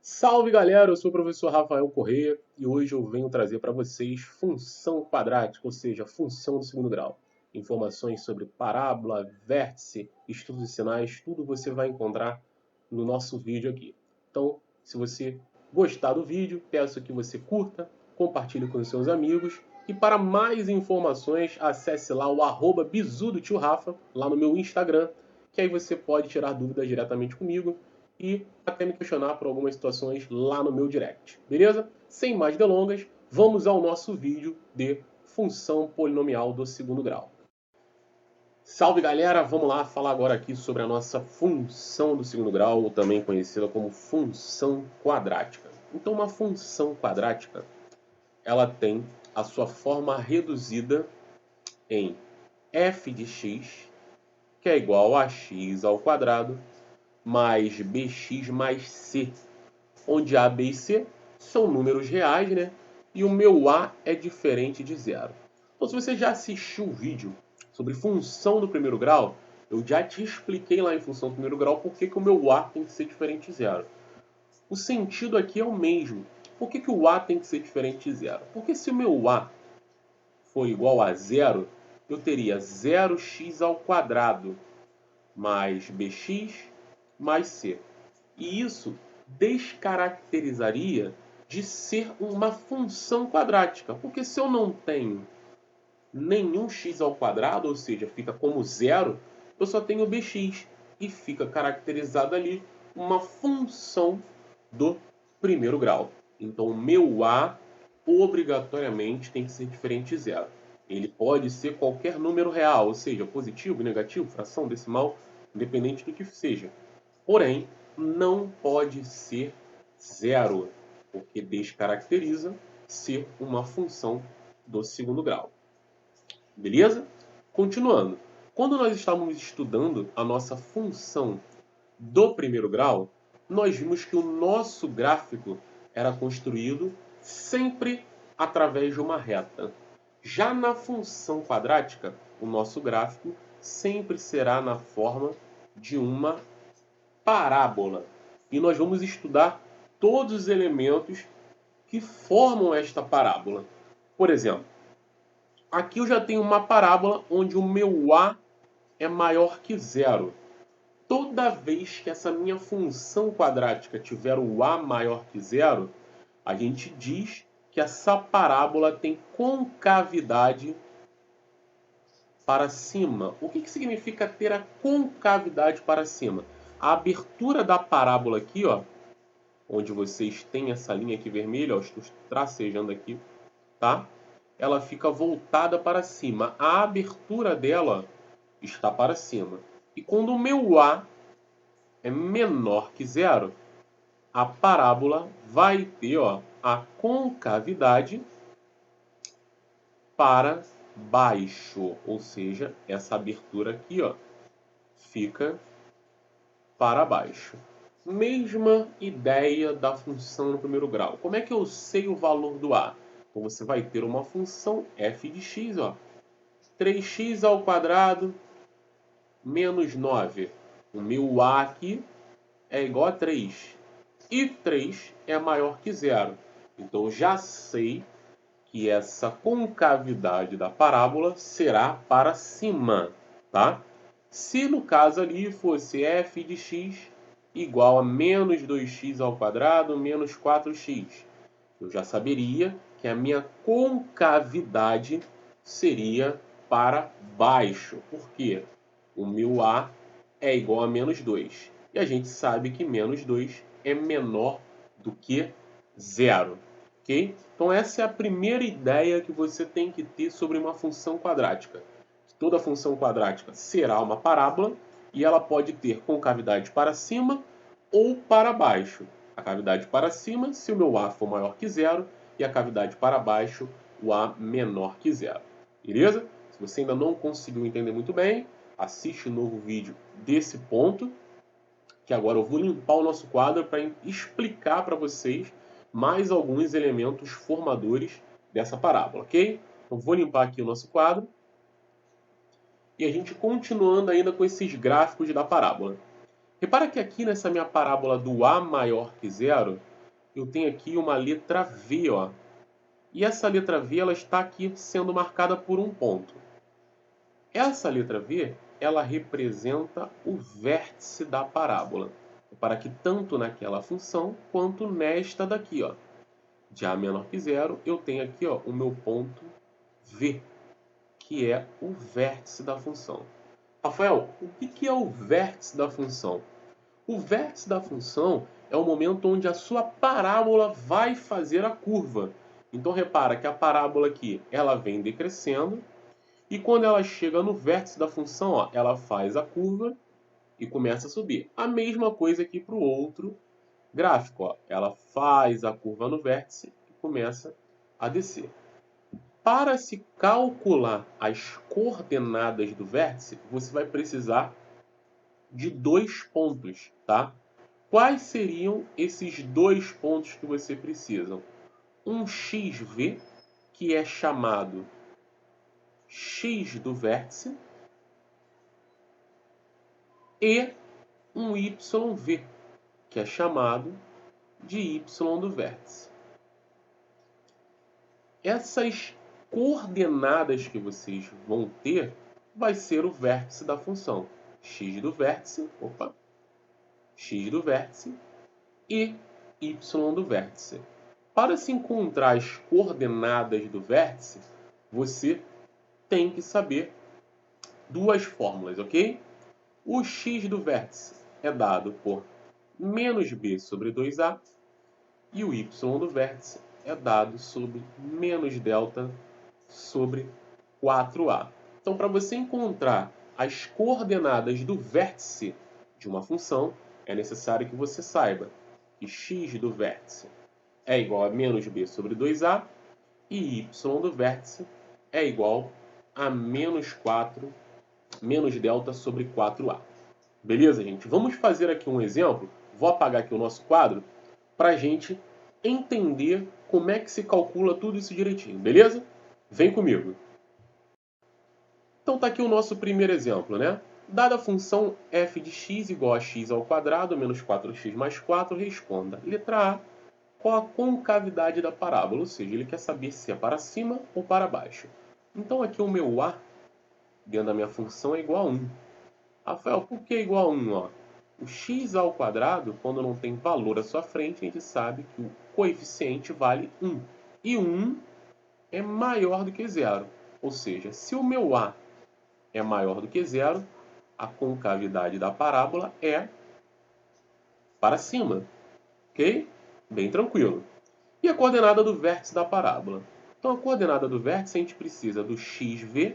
Salve galera, eu sou o professor Rafael Corrêa e hoje eu venho trazer para vocês função quadrática, ou seja, função do segundo grau. Informações sobre parábola, vértice, estudos de sinais, tudo você vai encontrar no nosso vídeo aqui. Então, se você gostar do vídeo, peço que você curta, compartilhe com os seus amigos e para mais informações acesse lá o @bizu do tio Rafa, lá no meu Instagram, que aí você pode tirar dúvidas diretamente comigo e até me questionar por algumas situações lá no meu direct. Beleza? Sem mais delongas, vamos ao nosso vídeo de função polinomial do segundo grau. Salve galera, vamos lá falar agora aqui sobre a nossa função do segundo grau, ou também conhecida como função quadrática. Então uma função quadrática, ela tem a sua forma reduzida em f de x, que é igual a x ao quadrado, mais bx mais c, onde A, B e C são números reais, né? E o meu A é diferente de zero. Então, se você já assistiu o vídeo sobre função do primeiro grau, eu já te expliquei lá em função do primeiro grau por que o meu A tem que ser diferente de zero. O sentido aqui é o mesmo. Por que o A tem que ser diferente de zero? Porque se o meu A for igual a zero, eu teria 0x ao quadrado mais bx mais c. E isso descaracterizaria de ser uma função quadrática. Porque se eu não tenho nenhum x ao quadrado, ou seja, fica como zero, eu só tenho bx. E fica caracterizada ali uma função do primeiro grau. Então, o meu a obrigatoriamente tem que ser diferente de zero. Ele pode ser qualquer número real, ou seja, positivo, negativo, fração, decimal, independente do que seja. Porém, não pode ser zero, porque descaracteriza ser uma função do segundo grau. Beleza? Continuando. Quando nós estávamos estudando a nossa função do primeiro grau, nós vimos que o nosso gráfico era construído sempre através de uma reta. Já na função quadrática, o nosso gráfico sempre será na forma de uma parábola. E nós vamos estudar todos os elementos que formam esta parábola. Por exemplo, aqui eu já tenho uma parábola onde o meu A é maior que zero. Toda vez que essa minha função quadrática tiver o A maior que zero, a gente diz que essa parábola tem concavidade para cima. O que significa ter a concavidade para cima? A abertura da parábola aqui, ó, onde vocês têm essa linha aqui vermelha, ó, estou tracejando aqui, tá? Ela fica voltada para cima. A abertura dela está para cima. E quando o meu A é menor que zero, a parábola vai ter, ó, a concavidade para baixo, ou seja, essa abertura aqui, ó, fica para baixo. Mesma ideia da função no primeiro grau. Como é que eu sei o valor do A? Então você vai ter uma função f de x, ó, 3x ao quadrado menos 9. O meu A aqui é igual a 3. E 3 é maior que zero. Então eu já sei que essa concavidade da parábola será para cima, tá? Se no caso ali fosse f de x igual a menos 2x ao quadrado menos 4x, eu já saberia que a minha concavidade seria para baixo. Por quê? O meu A é igual a menos 2. E a gente sabe que menos 2 é menor do que zero. Ok? Então essa é a primeira ideia que você tem que ter sobre uma função quadrática. Toda função quadrática será uma parábola e ela pode ter concavidade para cima ou para baixo. A cavidade para cima, se o meu A for maior que zero, e a cavidade para baixo, o A menor que zero. Beleza? Se você ainda não conseguiu entender muito bem, assiste o novo vídeo desse ponto, que agora eu vou limpar o nosso quadro para explicar para vocês mais alguns elementos formadores dessa parábola, ok? Então vou limpar aqui o nosso quadro e a gente continuando ainda com esses gráficos da parábola. Repara que aqui nessa minha parábola do A maior que zero, eu tenho aqui uma letra V, ó. E essa letra V ela está aqui sendo marcada por um ponto. Essa letra V ela representa o vértice da parábola, para que tanto naquela função quanto nesta daqui, ó, de a menor que zero, eu tenho aqui, ó, o meu ponto V, que é o vértice da função. Rafael, o que é o vértice da função? O vértice da função é o momento onde a sua parábola vai fazer a curva. Então repara que a parábola aqui, ela vem decrescendo, e quando ela chega no vértice da função, ó, ela faz a curva e começa a subir. A mesma coisa aqui para o outro gráfico, ó, ela faz a curva no vértice e começa a descer. Para se calcular as coordenadas do vértice, você vai precisar de 2 pontos, tá? Quais seriam esses 2 pontos que você precisa? Um XV, que é chamado x do vértice, e um YV, que é chamado de y do vértice. Essas coordenadas que vocês vão ter vai ser o vértice da função. X do vértice, x do vértice e y do vértice. Para se encontrar as coordenadas do vértice, você tem que saber duas fórmulas, ok? O x do vértice é dado por menos b sobre 2a e o y do vértice é dado sobre menos delta sobre 4a. Então, para você encontrar as coordenadas do vértice de uma função, é necessário que você saiba que x do vértice é igual a menos b sobre 2a e y do vértice é igual a menos delta sobre 4a. Beleza, gente? Vamos fazer aqui um exemplo. Vou apagar aqui o nosso quadro para a gente entender como é que se calcula tudo isso direitinho, beleza? Vem comigo. Então tá aqui o nosso primeiro exemplo, né? Dada a função f de x igual a x ao quadrado menos 4x mais 4, responda. Letra A, qual a concavidade da parábola? Ou seja, ele quer saber se é para cima ou para baixo. Então aqui o meu A, dentro da minha função, é igual a 1. Rafael, por que igual a 1? Ó? O x ao quadrado, quando não tem valor à sua frente, a gente sabe que o coeficiente vale 1. E 1 é maior do que 0. Ou seja, se o meu A é maior do que 0, a concavidade da parábola é para cima. Ok? Bem tranquilo. E a coordenada do vértice da parábola? Então, a coordenada do vértice a gente precisa do xv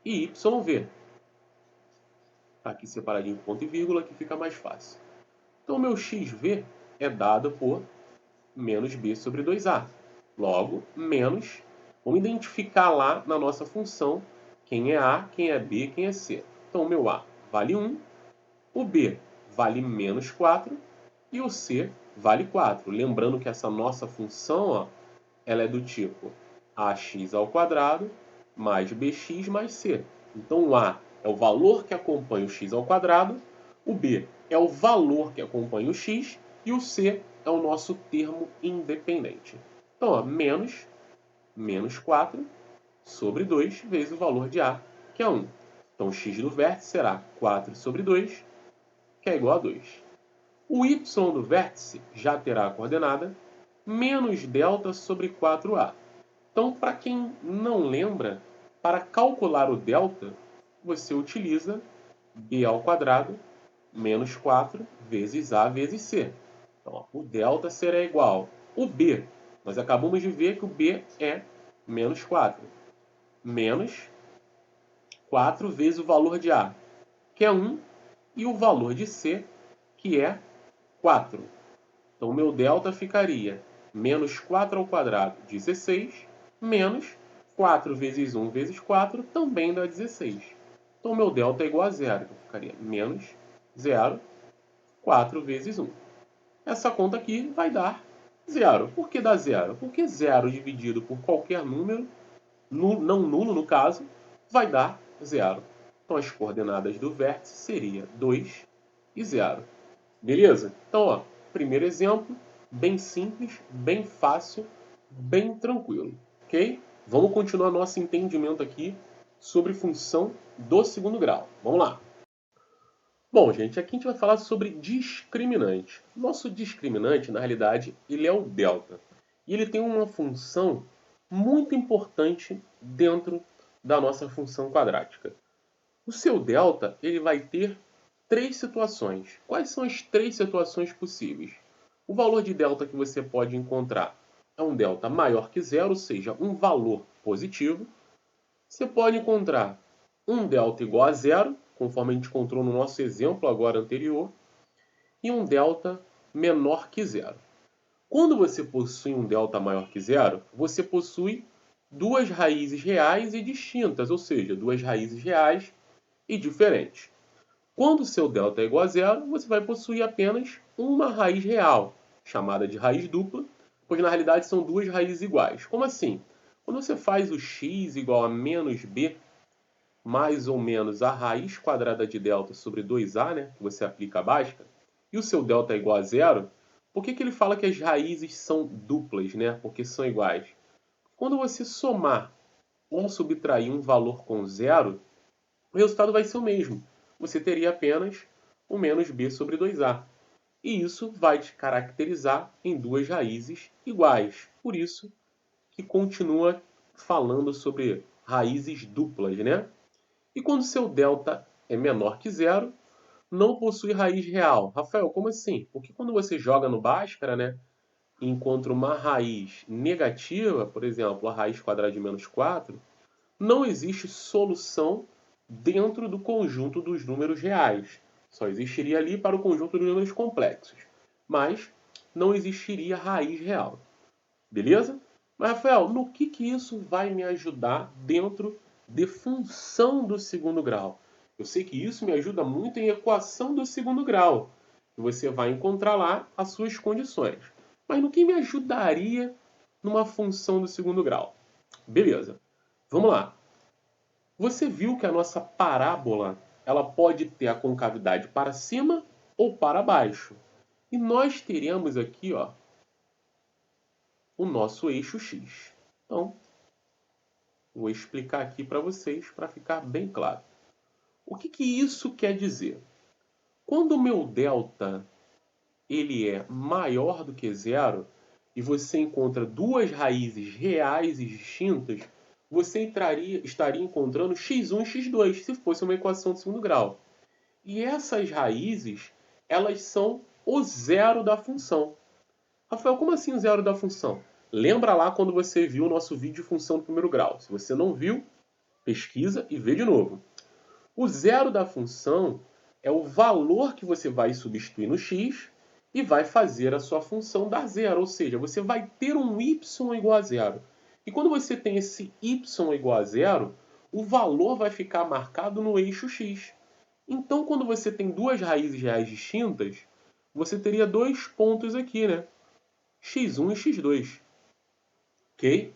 e yv. Tá aqui separadinho com ponto e vírgula, que fica mais fácil. Então, o meu xv é dado por menos b sobre 2a. Logo, menos, vamos identificar lá na nossa função quem é A, quem é B, quem é C. Então, o meu A vale 1, o B vale menos 4 e o C vale 4. Lembrando que essa nossa função, ó, ela é do tipo ax ao quadrado mais bx mais c. Então, o A é o valor que acompanha o x ao quadrado, o B é o valor que acompanha o x e o C é o nosso termo independente. Então, ó, menos 4 sobre 2 vezes o valor de A, que é 1. Então, o x do vértice será 4 sobre 2, que é igual a 2. O y do vértice já terá a coordenada menos delta sobre 4a. Então, para quem não lembra, para calcular o delta, você utiliza b ao quadrado menos 4 vezes a vezes c. Então, ó, o delta será igual ao b. Nós acabamos de ver que o b é menos 4. Menos 4 vezes o valor de a, que é 1, e o valor de c, que é 4. Então, o meu delta ficaria menos 4 ao quadrado, 16, menos 4 vezes 1 vezes 4, também dá 16. Então, o meu delta é igual a zero. Então, ficaria menos 0, 4 vezes 1. Essa conta aqui vai dar zero. Por que dá zero? Porque zero dividido por qualquer número, não nulo no caso, vai dar zero. Então, as coordenadas do vértice seria 2 e 0. Beleza? Então, ó, primeiro exemplo, bem simples, bem fácil, bem tranquilo, ok? Vamos continuar nosso entendimento aqui sobre função do segundo grau. Vamos lá. Bom, gente, aqui a gente vai falar sobre discriminante. Nosso discriminante, na realidade, ele é o delta. E ele tem uma função muito importante dentro da nossa função quadrática. O seu delta, ele vai ter três situações. Quais são as três situações possíveis? O valor de delta que você pode encontrar é um delta maior que zero, ou seja, um valor positivo. Você pode encontrar um delta igual a zero, conforme a gente encontrou no nosso exemplo agora anterior, e um delta menor que zero. Quando você possui um delta maior que zero, você possui duas raízes reais e distintas, ou seja, duas raízes reais e diferentes. Quando o seu delta é igual a zero, você vai possuir apenas uma raiz real, chamada de raiz dupla, pois na realidade são duas raízes iguais. Como assim? Quando você faz o x igual a menos b, mais ou menos a raiz quadrada de delta sobre 2a, né, que você aplica a básica, e o seu delta é igual a zero, por que ele fala que as raízes são duplas, né? Porque são iguais? Quando você somar ou subtrair um valor com zero, o resultado vai ser o mesmo. Você teria apenas o menos b sobre 2a. E isso vai te caracterizar em duas raízes iguais. Por isso que continua falando sobre raízes duplas, né? E quando seu delta é menor que zero, não possui raiz real. Rafael, como assim? Porque quando você joga no Bhaskara, né, e encontra uma raiz negativa, por exemplo, a raiz quadrada de menos 4, não existe solução dentro do conjunto dos números reais. Só existiria ali para o conjunto dos números complexos. Mas não existiria raiz real. Beleza? Mas, Rafael, no que isso vai me ajudar dentro de função do segundo grau? Eu sei que isso me ajuda muito em equação do segundo grau. E você vai encontrar lá as suas condições. Mas no que me ajudaria numa função do segundo grau? Beleza. Vamos lá. Você viu que a nossa parábola ela pode ter a concavidade para cima ou para baixo. E nós teremos aqui, ó, o nosso eixo x. Então, vou explicar aqui para vocês para ficar bem claro. O que isso quer dizer? Quando o meu delta ele é maior do que zero e você encontra duas raízes reais e distintas, você estaria encontrando x1 e x2, se fosse uma equação de segundo grau. E essas raízes, elas são o zero da função. Rafael, como assim o zero da função? Lembra lá quando você viu o nosso vídeo de função do primeiro grau. Se você não viu, pesquisa e vê de novo. O zero da função é o valor que você vai substituir no x e vai fazer a sua função dar zero. Ou seja, você vai ter um y igual a zero. E quando você tem esse y igual a zero, o valor vai ficar marcado no eixo x. Então, quando você tem duas raízes reais distintas, você teria dois pontos aqui, né? x1 e x2. Ok?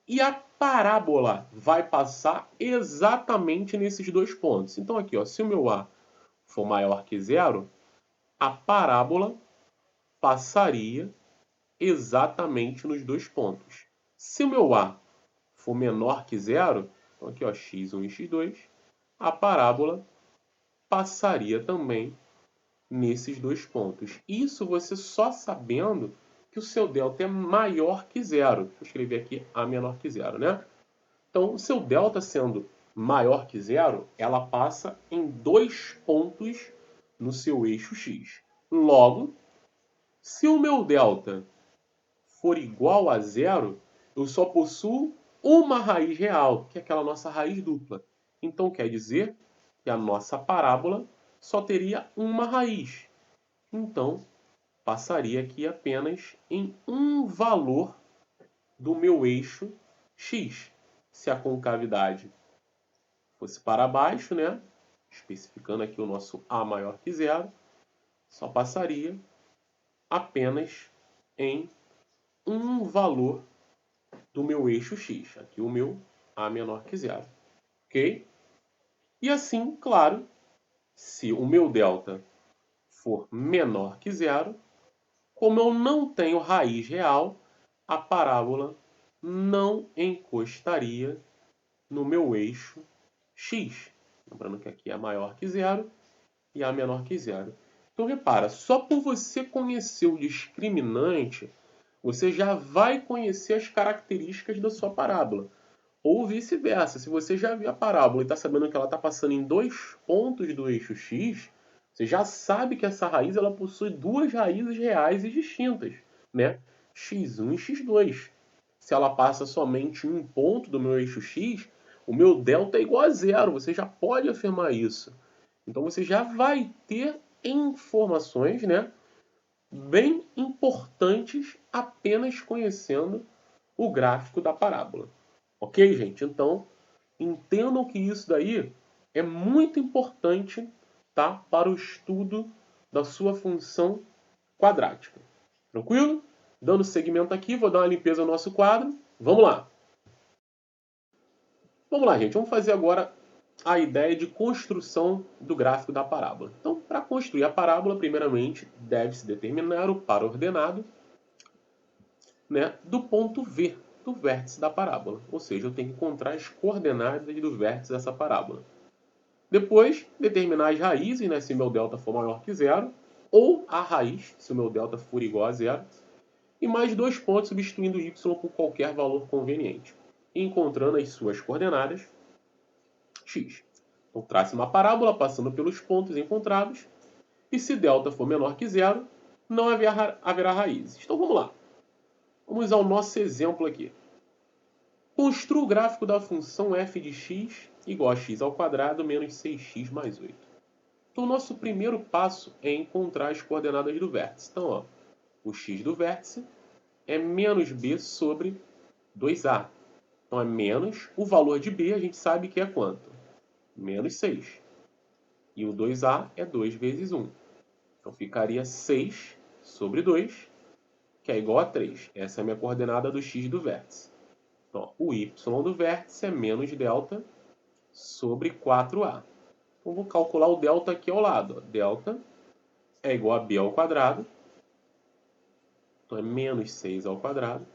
E a parábola vai passar exatamente nesses dois pontos. Então, aqui, ó, se o meu A for maior que zero, a parábola passaria exatamente nos dois pontos. Se o meu A for menor que zero, então aqui, ó, x1 e x2, a parábola passaria também nesses dois pontos. Isso você só sabendo que o seu delta é maior que zero. Deixa eu escrever aqui A menor que zero, né? Então, o seu delta sendo maior que zero, ela passa em dois pontos no seu eixo x. Logo, se o meu delta for igual a zero, eu só possuo uma raiz real, que é aquela nossa raiz dupla. Então, quer dizer que a nossa parábola só teria uma raiz. Então, passaria aqui apenas em um valor do meu eixo x. Se a concavidade fosse para baixo, né? Especificando aqui o nosso A maior que zero, só passaria apenas em um valor do meu eixo x. Aqui o meu A menor que zero. Ok? E assim, claro, se o meu delta for menor que zero, Como eu não tenho raiz real, a parábola não encostaria no meu eixo x. Lembrando que aqui é maior que zero e A menor que zero. Então repara, só por você conhecer o discriminante, você já vai conhecer as características da sua parábola. Ou vice-versa, se você já viu a parábola e está sabendo que ela está passando em dois pontos do eixo x, você já sabe que essa raiz ela possui duas raízes reais e distintas, né? x1 e x2. Se ela passa somente em um ponto do meu eixo x, o meu delta é igual a zero. Você já pode afirmar isso. Então você já vai ter informações, né, bem importantes apenas conhecendo o gráfico da parábola. Ok, gente? Então, entendam que isso daí é muito importante, tá, para o estudo da sua função quadrática. Tranquilo? Dando seguimento aqui, vou dar uma limpeza no nosso quadro. Vamos lá. Vamos lá, gente. Vamos fazer agora a ideia de construção do gráfico da parábola. Então, para construir a parábola, primeiramente, deve-se determinar o par ordenado, né, do ponto V, do vértice da parábola. Ou seja, eu tenho que encontrar as coordenadas do vértice dessa parábola. Depois, determinar as raízes, né, se meu delta for maior que zero, ou a raiz, se o meu delta for igual a zero, e mais dois pontos substituindo y por qualquer valor conveniente, e encontrando as suas coordenadas x. Então, trace uma parábola passando pelos pontos encontrados, e se delta for menor que zero, não haverá raízes. Então, vamos lá. Vamos usar o nosso exemplo aqui. Construa o gráfico da função f de x igual a x ao quadrado menos 6x mais 8. Então, o nosso primeiro passo é encontrar as coordenadas do vértice. Então, ó, o x do vértice é menos b sobre 2a. Então, é menos o valor de b, a gente sabe que é quanto? Menos 6. E o 2a é 2 vezes 1. Então, ficaria 6 sobre 2, que é igual a 3. Essa é a minha coordenada do x do vértice. Então, o y do vértice é menos delta sobre 4a. Então, vou calcular o delta aqui ao lado. Delta é igual a b ao quadrado. Então, é menos 6 ao quadrado,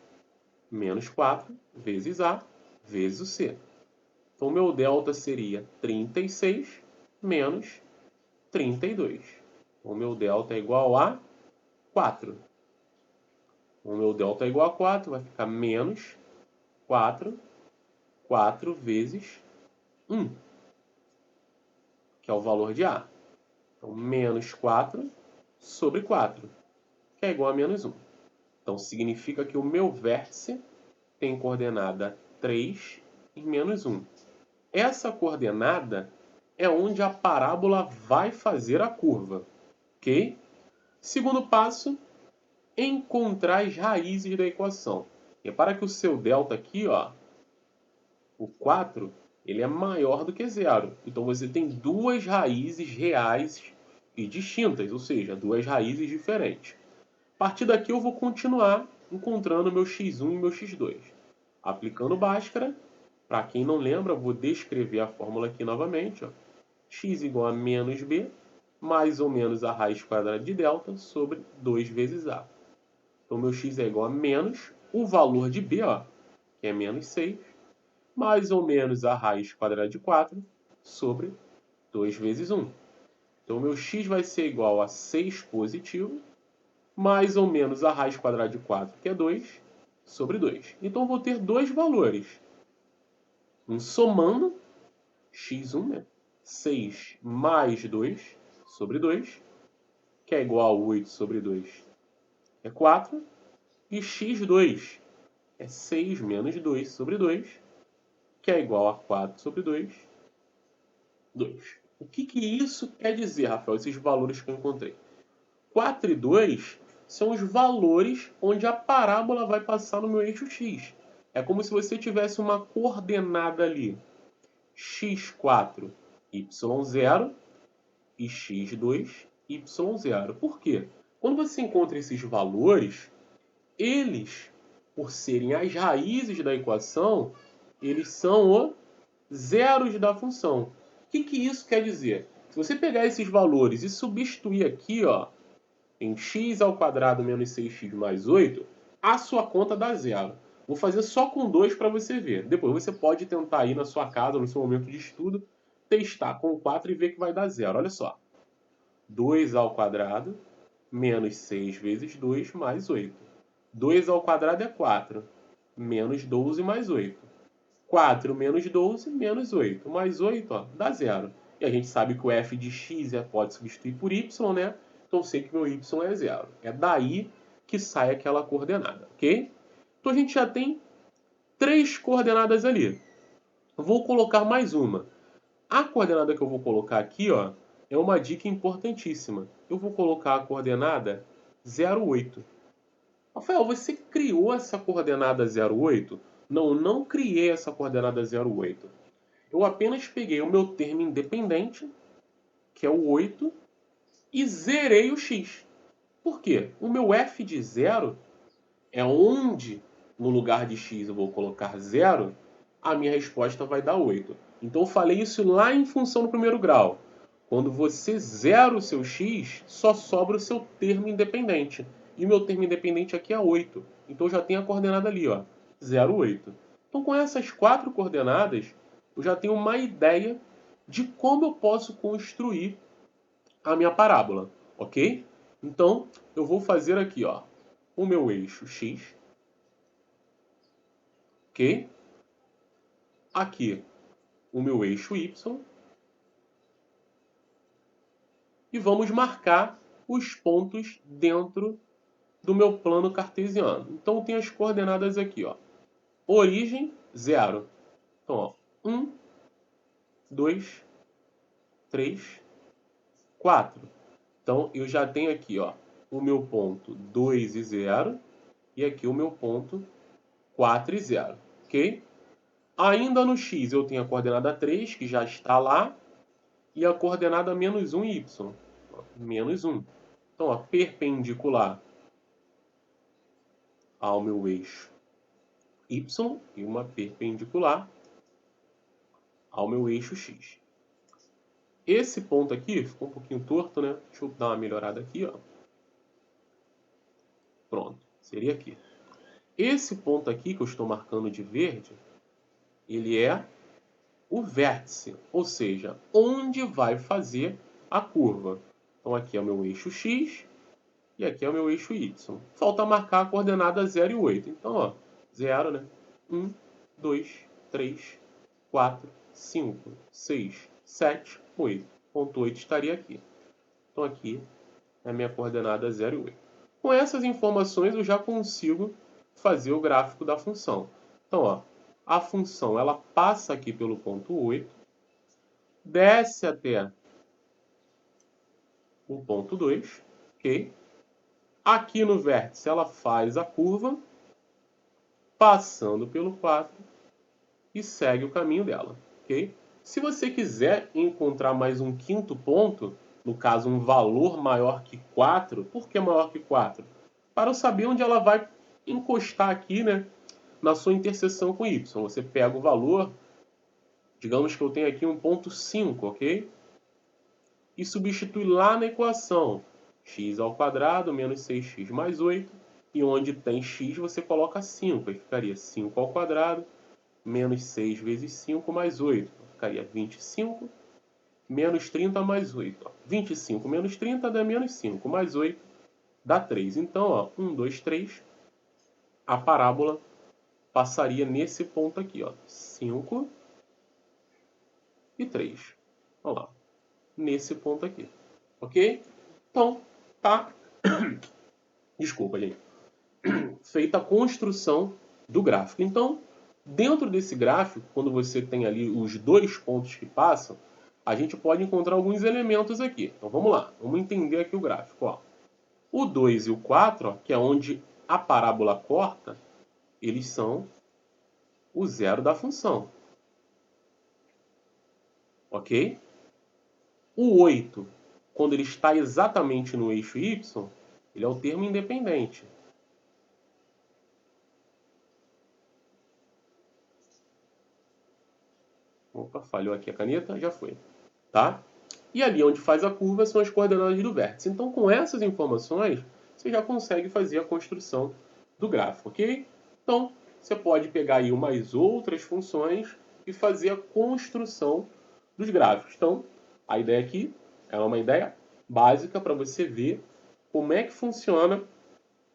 menos 4, vezes a, vezes o c. Então, o meu delta seria 36 menos 32. Então, o meu delta é igual a 4. O meu delta é igual a 4, vai ficar menos 4 vezes 1, que é o valor de A. Então, menos 4 sobre 4, que é igual a menos 1. Então, significa que o meu vértice tem coordenada 3 e menos 1. Essa coordenada é onde a parábola vai fazer a curva. Ok? Segundo passo, encontrar as raízes da equação. Repara que o seu delta aqui, ó, o 4, ele é maior do que zero. Então você tem duas raízes reais e distintas, ou seja, duas raízes diferentes. A partir daqui eu vou continuar encontrando meu x1 e meu x2. Aplicando Bhaskara, para quem não lembra, eu vou descrever a fórmula aqui novamente. Ó. X igual a menos b, mais ou menos a raiz quadrada de delta sobre 2 vezes a. Então, meu x é igual a menos o valor de b, ó, que é menos 6, mais ou menos a raiz quadrada de 4 sobre 2 vezes 1. Então, meu x vai ser igual a 6 positivo, mais ou menos a raiz quadrada de 4, que é 2, sobre 2. Então, eu vou ter dois valores. Um somando, x1, né? 6 mais 2 sobre 2, que é igual a 8 sobre 2, é 4. E x2 é 6 menos 2 sobre 2, que é igual a 4 sobre 2, 2. O que isso quer dizer, Rafael, esses valores que eu encontrei? 4 e 2 são os valores onde a parábola vai passar no meu eixo x. É como se você tivesse uma coordenada ali, x4, y0 e x2, y0. Por quê? Quando você encontra esses valores, eles, por serem as raízes da equação, eles são os zeros da função. O que isso quer dizer? Se você pegar esses valores e substituir aqui, ó, em x² menos 6x mais 8, a sua conta dá zero. Vou fazer só com 2 para você ver. Depois você pode tentar aí na sua casa, no seu momento de estudo, testar com 4 e ver que vai dar zero. Olha só. 2² menos 6 vezes 2 mais 8. 2² é 4. Menos 12 mais 8. 4 menos 12 menos 8. Mais 8, ó, dá zero. E a gente sabe que o f de x pode substituir por y, né? Então eu sei que meu y é zero. É daí que sai aquela coordenada, ok? Então a gente já tem 3 coordenadas ali. Vou colocar mais uma. A coordenada que eu vou colocar aqui, ó, é uma dica importantíssima. Eu vou colocar a coordenada 0,8. Rafael, você criou essa coordenada 0,8? Não, não criei essa coordenada 0,8. Eu apenas peguei o meu termo independente, que é o 8, e zerei o x. Por quê? O meu f de 0 é onde, no lugar de x eu vou colocar 0, a minha resposta vai dar 8. Então eu falei isso lá em função do primeiro grau. Quando você zera o seu x, só sobra o seu termo independente. E o meu termo independente aqui é 8. Então eu já tenho a coordenada ali, ó, 0, 8. Então com essas 4 coordenadas, eu já tenho uma ideia de como eu posso construir a minha parábola, ok? Então eu vou fazer aqui, ó, o meu eixo x, ok? Aqui o meu eixo y e vamos marcar os pontos dentro do meu plano cartesiano. Então tem as coordenadas aqui, ó. Origem 0. Então, ó, 1, 2, 3, 4. Então eu já tenho aqui, ó, o meu ponto 2 e 0 e aqui o meu ponto 4 e 0, ok? Ainda no x eu tenho a coordenada 3, que já está lá, e a coordenada menos 1 e y. Menos 1. Então, ó, perpendicular ao meu eixo y e uma perpendicular ao meu eixo x. Esse ponto aqui ficou um pouquinho torto, né? Deixa eu dar uma melhorada aqui, ó. Pronto, seria aqui. Esse ponto aqui que eu estou marcando de verde, ele é o vértice, ou seja, onde vai fazer a curva. Então aqui é o meu eixo x e aqui é o meu eixo y. Falta marcar a coordenada 0 e 8. Então, ó, 0, né? 1, 2, 3, 4, 5, 6, 7, 8. Ponto 8 estaria aqui. Então aqui é a minha coordenada 0 e 8. Com essas informações eu já consigo fazer o gráfico da função. Então, ó, a função ela passa aqui pelo ponto 8, desce até o ponto 2, ok? Aqui no vértice ela faz a curva, passando pelo 4 e segue o caminho dela, ok? Se você quiser encontrar mais um quinto ponto, no caso um valor maior que 4, por que maior que 4? Para eu saber onde ela vai encostar aqui, né, na sua interseção com y. Você pega o valor, digamos que eu tenho aqui um ponto 5, ok? E substitui lá na equação x² menos 6x mais 8. E onde tem x você coloca 5. Aí ficaria 5² menos 6 vezes 5 mais 8. Ficaria 25 menos 30 mais 8. 25 menos 30 dá menos 5 mais 8 dá 3. Então, ó, 1, 2, 3. A parábola passaria nesse ponto aqui, ó, 5 e 3. Olha lá, nesse ponto aqui, ok? Então, tá, desculpa, gente, feita a construção do gráfico. Então, dentro desse gráfico, quando você tem ali os dois pontos que passam, a gente pode encontrar alguns elementos aqui. Então, vamos lá, vamos entender aqui o gráfico, ó. O 2 e o 4, ó, que é onde a parábola corta, eles são o zero da função. Ok? O 8, quando ele está exatamente no eixo y, ele é o termo independente. Opa, falhou aqui a caneta, já foi. Tá? E ali onde faz a curva são as coordenadas do vértice. Então, com essas informações, você já consegue fazer a construção do gráfico, ok? Então, você pode pegar aí umas outras funções e fazer a construção dos gráficos. Então, a ideia aqui é uma ideia básica para você ver como é que funciona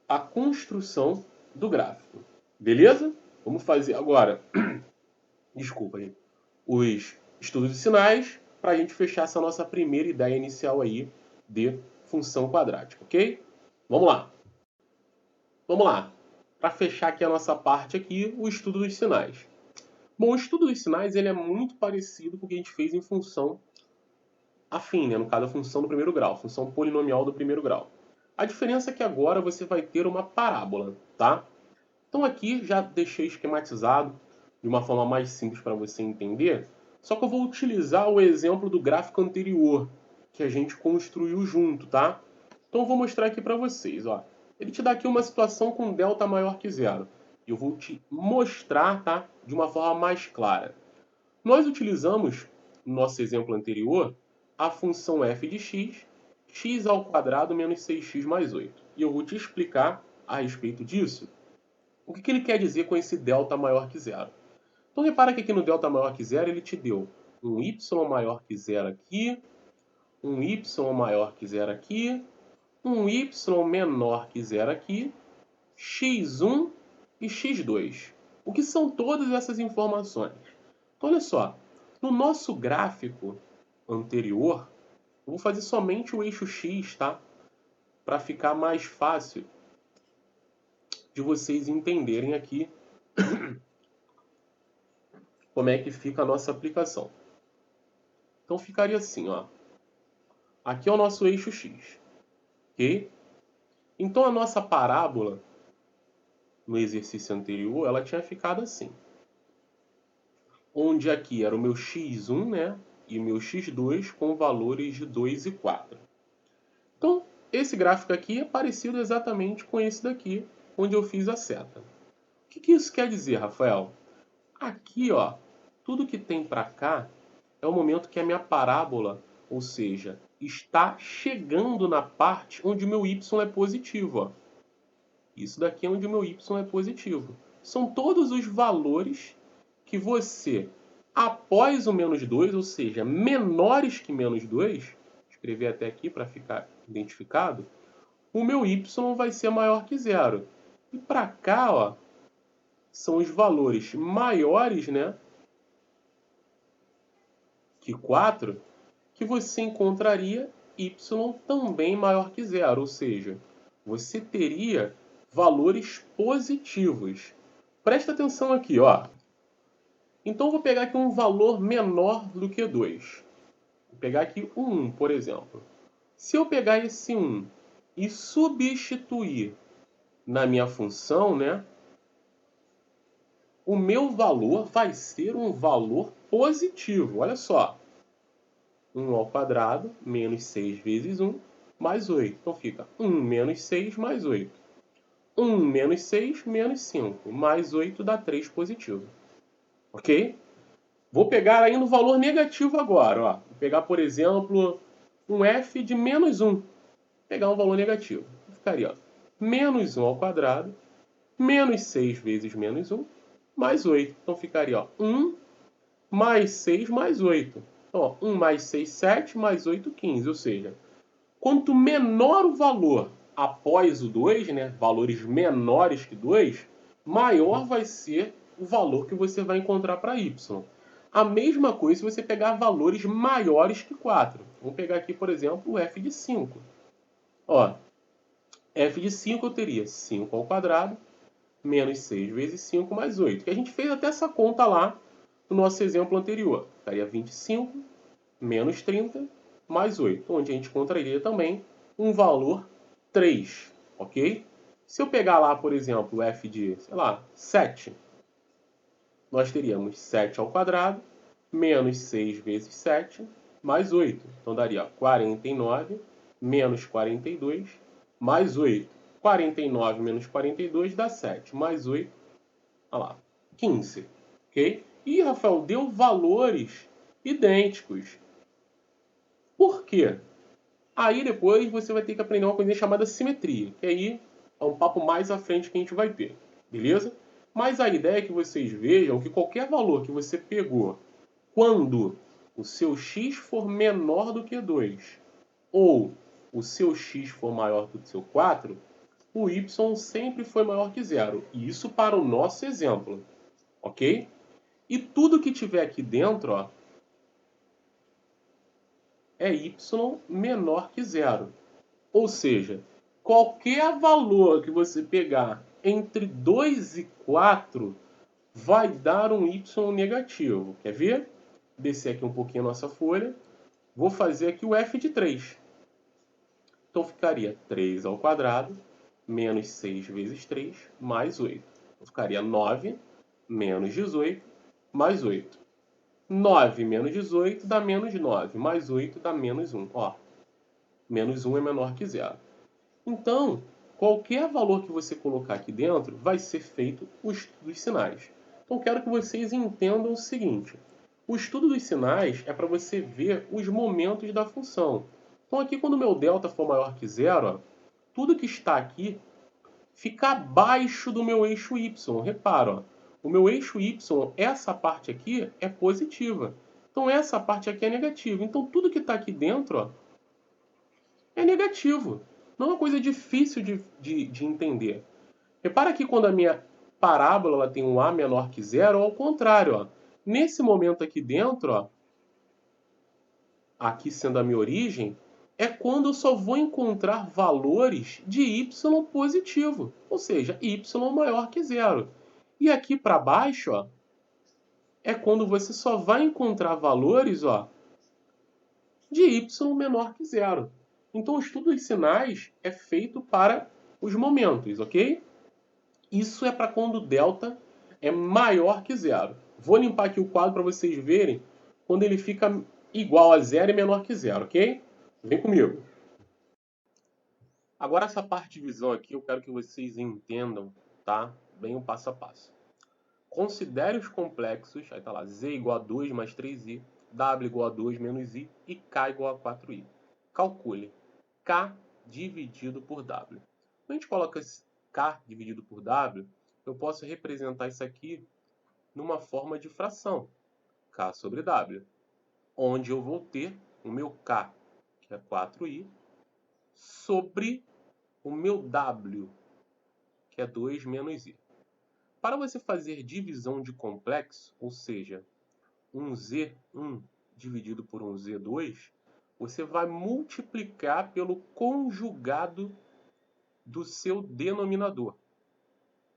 a construção do gráfico. Beleza? Vamos fazer agora, desculpa aí, os estudos de sinais para a gente fechar essa nossa primeira ideia inicial aí de função quadrática, ok? Vamos lá. Vamos lá. Para fechar aqui a nossa parte aqui, o estudo dos sinais. Bom, o estudo dos sinais ele é muito parecido com o que a gente fez em função afim, né? No caso, a função do primeiro grau, função polinomial do primeiro grau. A diferença é que agora você vai ter uma parábola, tá? Então aqui já deixei esquematizado de uma forma mais simples para você entender, só que eu vou utilizar o exemplo do gráfico anterior que a gente construiu junto, tá? Então eu vou mostrar aqui para vocês, ó. Ele te dá aqui uma situação com delta maior que zero. Eu vou te mostrar, tá? De uma forma mais clara. Nós utilizamos, no nosso exemplo anterior, a função f de x, x ao quadrado menos 6x mais 8. E eu vou te explicar a respeito disso. O que ele quer dizer com esse delta maior que zero? Então repara que aqui no delta maior que zero ele te deu um y maior que zero aqui, um y maior que zero aqui, um y menor que zero aqui, x1 e x2. O que são todas essas informações? Então, olha só, no nosso gráfico anterior, eu vou fazer somente o eixo x, tá? Para ficar mais fácil de vocês entenderem aqui como é que fica a nossa aplicação. Então, ficaria assim, ó. Aqui é o nosso eixo x, ok? Então, a nossa parábola, no exercício anterior, ela tinha ficado assim. Onde aqui era o meu x1, né? E o meu x2 com valores de 2 e 4. Então, esse gráfico aqui é parecido exatamente com esse daqui, onde eu fiz a seta. O que isso quer dizer, Rafael? Aqui, ó, tudo que tem para cá é o momento que a minha parábola, ou seja, está chegando na parte onde o meu y é positivo. Ó. Isso daqui é onde o meu y é positivo. São todos os valores que você, após o menos 2, ou seja, menores que menos 2, escrever até aqui para ficar identificado, o meu y vai ser maior que zero. E para cá, ó, são os valores maiores, né, que 4, que você encontraria y também maior que zero, ou seja, você teria valores positivos. Presta atenção aqui, ó. Então, eu vou pegar aqui um valor menor do que 2. Vou pegar aqui o 1, por exemplo. Se eu pegar esse 1 e substituir na minha função, né, o meu valor vai ser um valor positivo. Olha só. 1 ao quadrado menos 6 vezes 1 mais 8. Então fica 1 menos 6 mais 8. 1 menos 6 menos 5. Mais 8 dá 3 positivo. Ok? Vou pegar ainda o valor negativo agora. Ó. Vou pegar, por exemplo, um f de menos 1. Vou pegar um valor negativo. Ficaria ó, menos 1 ao quadrado menos 6 vezes menos 1 mais 8. Então ficaria ó, 1 mais 6 mais 8. Então, ó, 1 mais 6, 7, mais 8, 15. Ou seja, quanto menor o valor após o 2, né, valores menores que 2, maior vai ser o valor que você vai encontrar para y. A mesma coisa se você pegar valores maiores que 4. Vamos pegar aqui, por exemplo, o f de 5. Ó, f de 5 eu teria 5 ao quadrado menos 6 vezes 5 mais 8. Que a gente fez até essa conta lá no nosso exemplo anterior. Ficaria 25 menos 30 mais 8, onde a gente encontraria também um valor 3, ok? Se eu pegar lá, por exemplo, o f de, sei lá, 7, nós teríamos 7 ao quadrado menos 6 vezes 7 mais 8. Então daria 49 menos 42 mais 8. 49 menos 42 dá 7, mais 8, olha lá, 15, ok? E, Rafael, deu valores idênticos. Por quê? Aí depois você vai ter que aprender uma coisa chamada simetria, que aí é um papo mais à frente que a gente vai ter, beleza? Mas a ideia é que vocês vejam que qualquer valor que você pegou quando o seu x for menor do que 2 ou o seu x for maior do que o seu 4, o y sempre foi maior que zero. E isso para o nosso exemplo, ok? E tudo que tiver aqui dentro, ó, é y menor que zero. Ou seja, qualquer valor que você pegar entre 2 e 4 vai dar um y negativo. Quer ver? Descer aqui um pouquinho a nossa folha. Vou fazer aqui o f de 3. Então ficaria 3 ao quadrado menos 6 vezes 3 mais 8. Então ficaria 9 menos 18 mais 8. 9 menos 18 dá menos 9, mais 8 dá menos 1. Ó, menos 1 é menor que zero. Então, qualquer valor que você colocar aqui dentro vai ser feito o estudo dos sinais. Então, quero que vocês entendam o seguinte. O estudo dos sinais é para você ver os momentos da função. Então, aqui quando o meu delta for maior que zero, ó, tudo que está aqui fica abaixo do meu eixo y. Repara, ó, o meu eixo y, essa parte aqui é positiva. Então, essa parte aqui é negativa. Então, tudo que está aqui dentro, ó, é negativo. Não é uma coisa difícil de entender. Repara que quando a minha parábola ela tem um a menor que zero, ao contrário. Ó. Nesse momento aqui dentro, ó, aqui sendo a minha origem, é quando eu só vou encontrar valores de y positivo. Ou seja, y maior que zero. E aqui para baixo, ó, é quando você só vai encontrar valores, ó, de y menor que zero. Então, o estudo dos sinais é feito para os momentos, ok? Isso é para quando delta é maior que zero. Vou limpar aqui o quadro para vocês verem quando ele fica igual a zero e menor que zero, ok? Vem comigo. Agora, essa parte de divisão aqui, eu quero que vocês entendam, tá? Bem o passo a passo. Considere os complexos, aí tá lá, z igual a 2 mais 3i, w igual a 2 menos i e k igual a 4i. Calcule k dividido por w. Quando a gente coloca esse k dividido por w, eu posso representar isso aqui numa forma de fração, k sobre w, onde eu vou ter o meu k, que é 4i, sobre o meu w, que é 2 menos i. Para você fazer divisão de complexo, ou seja, um z1 dividido por um z2, você vai multiplicar pelo conjugado do seu denominador.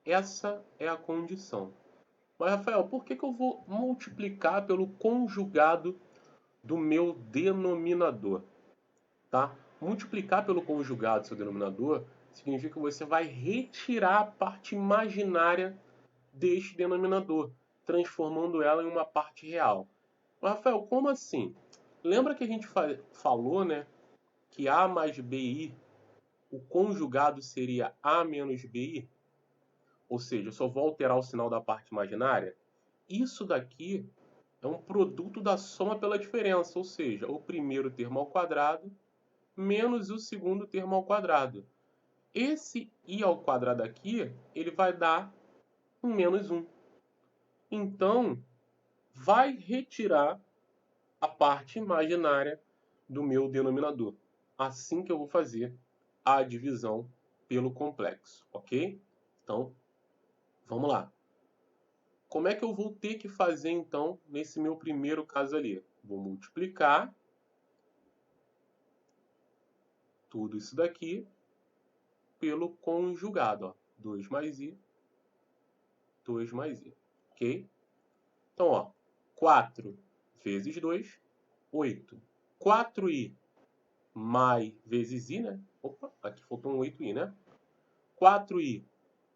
Essa é a condição. Mas, Rafael, por que eu vou multiplicar pelo conjugado do meu denominador? Tá? Multiplicar pelo conjugado do seu denominador significa que você vai retirar a parte imaginária deste denominador, transformando ela em uma parte real. Mas, Rafael, como assim? Lembra que a gente falou, né, que A mais BI, o conjugado seria A menos BI? Ou seja, eu só vou alterar o sinal da parte imaginária? Isso daqui é um produto da soma pela diferença, ou seja, o primeiro termo ao quadrado menos o segundo termo ao quadrado. Esse i ao quadrado aqui, ele vai dar um menos 1. Então, vai retirar a parte imaginária do meu denominador. Assim que eu vou fazer a divisão pelo complexo, ok? Então, vamos lá. Como é que eu vou ter que fazer, então, nesse meu primeiro caso ali? Vou multiplicar tudo isso daqui pelo conjugado. Ó. 2 mais i, 2 mais i, ok? Então, ó, 4 vezes 2, 8. 4i mais vezes i, né? Opa, aqui faltou um 8i, né? 4i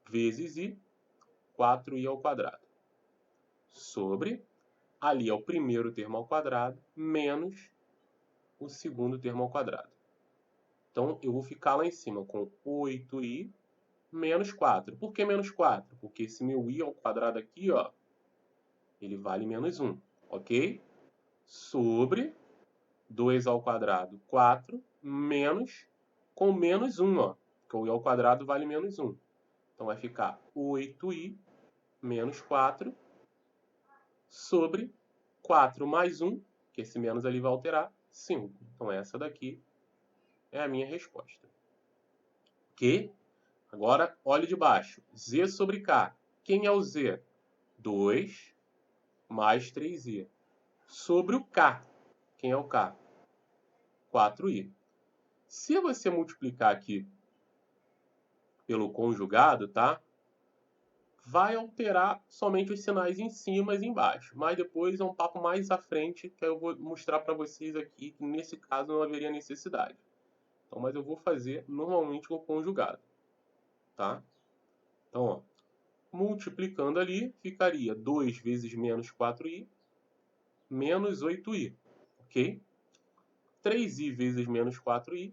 vezes i, 4i ao quadrado. Sobre, ali é o primeiro termo ao quadrado, menos o segundo termo ao quadrado. Então, eu vou ficar lá em cima com 8i menos 4. Por que menos 4? Porque esse meu i ao quadrado aqui, ó, ele vale menos 1, ok? Sobre 2 ao quadrado, 4, menos, com menos 1, ó, porque o i ao quadrado vale menos 1. Então vai ficar 8i menos 4 sobre 4 mais 1, que esse menos ali vai alterar, 5. Então essa daqui é a minha resposta. Ok? Agora, olhe de baixo. Z sobre K. Quem é o Z? 2 mais 3i. Sobre o K. Quem é o K? 4i. Se você multiplicar aqui pelo conjugado, tá? Vai alterar somente os sinais em cima e embaixo. Mas depois é um papo mais à frente que eu vou mostrar para vocês aqui que nesse caso não haveria necessidade. Então, mas eu vou fazer normalmente com o conjugado, tá? Então, ó, multiplicando ali, ficaria 2 vezes menos 4i, menos 8i, ok? 3i vezes menos 4i,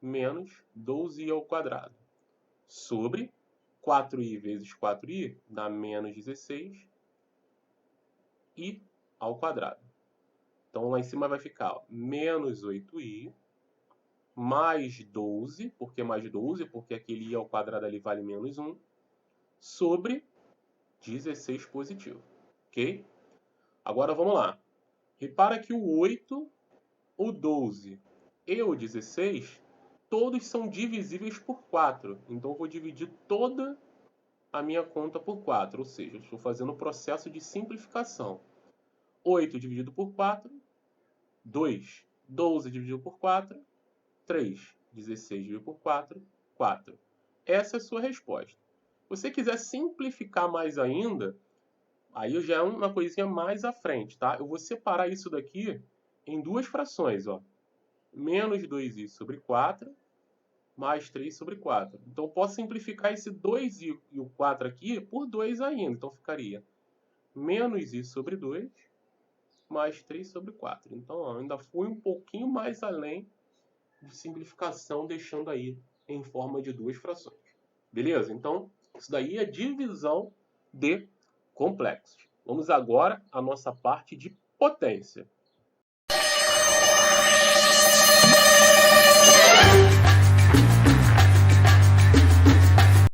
menos 12i ao quadrado, sobre 4i vezes 4i, dá menos 16, i ao quadrado. Então, lá em cima vai ficar ó, menos 8i, mais 12, por que mais 12? Porque aquele i ao quadrado ali vale menos 1, sobre 16 positivo, ok? Agora vamos lá. Repara que o 8, o 12 e o 16, todos são divisíveis por 4. Então eu vou dividir toda a minha conta por 4, ou seja, estou fazendo o processo de simplificação. 8 dividido por 4, 2. 12 dividido por 4, 3. 16 dividido por 4, 4. Essa é a sua resposta. Se você quiser simplificar mais ainda, aí já é uma coisinha mais à frente, tá? Eu vou separar isso daqui em duas frações, ó. Menos 2i sobre 4, mais 3 sobre 4. Então, eu posso simplificar esse 2i e o 4 aqui por 2 ainda. Então, ficaria menos i sobre 2, mais 3 sobre 4. Então, ó, ainda fui um pouquinho mais além de simplificação, deixando aí em forma de duas frações. Beleza? Então, isso daí é divisão de complexos. Vamos agora à nossa parte de potência.